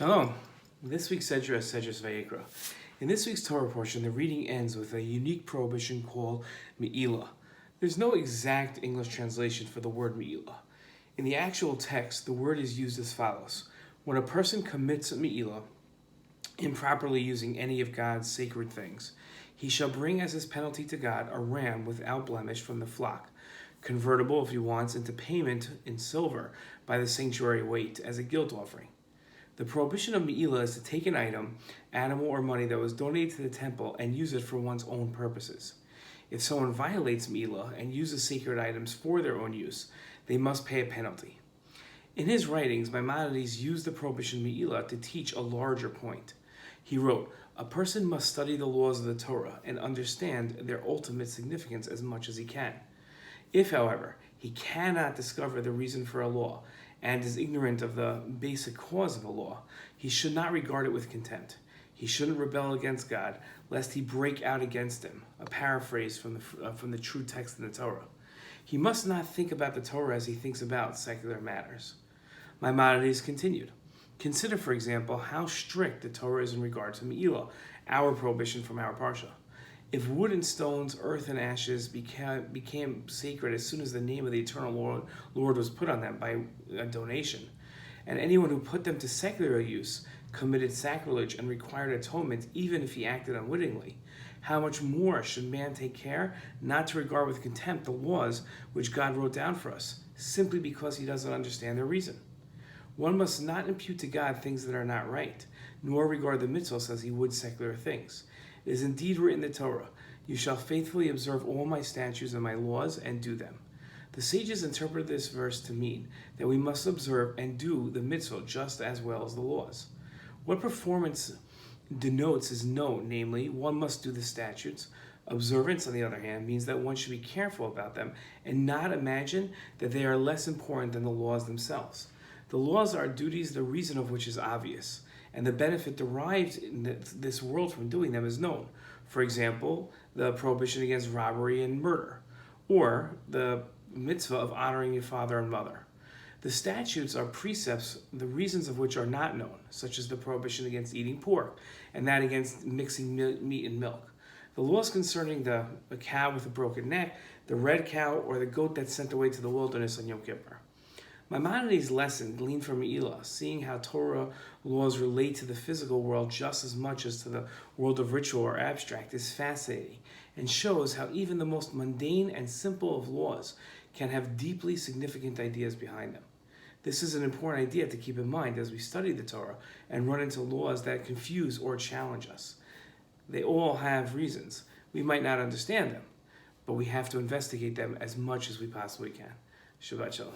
Shalom. This week's Sedra is Sedra Vayikra. In this week's Torah portion, the reading ends with a unique prohibition called Meielah. There's no exact English translation for the word Meielah. In the actual text, the word is used as follows. When a person commits Meielah, improperly using any of God's sacred things, he shall bring as his penalty to God a ram without blemish from the flock, convertible if he wants into payment in silver by the sanctuary weight as a guilt offering. The prohibition of Meielah is to take an item, animal, or money that was donated to the temple and use it for one's own purposes. If someone violates Meielah and uses sacred items for their own use, they must pay a penalty. In his writings, Maimonides used the prohibition Meielah to teach a larger point. He wrote, "A person must study the laws of the Torah and understand their ultimate significance as much as he can. If, however, he cannot discover the reason for a law and is ignorant of the basic cause of a law, he should not regard it with contempt. He shouldn't rebel against God, lest he break out against him," a paraphrase from the true text in the Torah. He must not think about the Torah as he thinks about secular matters. Maimonides continued, "Consider, for example, how strict the Torah is in regard to Meielah, our prohibition from our parsha. If wood and stones, earth and ashes became sacred as soon as the name of the eternal Lord was put on them by a donation, and anyone who put them to secular use committed sacrilege and required atonement even if he acted unwittingly, how much more should man take care not to regard with contempt the laws which God wrote down for us, simply because he doesn't understand their reason? One must not impute to God things that are not right, nor regard the mitzvos as he would secular things. It is indeed written in the Torah, 'You shall faithfully observe all my statutes and my laws and do them.' The sages interpret this verse to mean that we must observe and do the mitzvot just as well as the laws. What performance denotes is known, namely, one must do the statutes. Observance, on the other hand, means that one should be careful about them and not imagine that they are less important than the laws themselves. The laws are duties, the reason of which is obvious, and the benefit derived in this world from doing them is known. For example, the prohibition against robbery and murder, or the mitzvah of honoring your father and mother. The statutes are precepts, the reasons of which are not known, such as the prohibition against eating pork, and that against mixing meat and milk. The laws concerning the cow with a broken neck, the red cow, or the goat that's sent away to the wilderness on Yom Kippur. Maimonides' lesson gleaned from Meielah, seeing how Torah laws relate to the physical world just as much as to the world of ritual or abstract, is fascinating and shows how even the most mundane and simple of laws can have deeply significant ideas behind them. This is an important idea to keep in mind as we study the Torah and run into laws that confuse or challenge us. They all have reasons. We might not understand them, but we have to investigate them as much as we possibly can. Shabbat Shalom.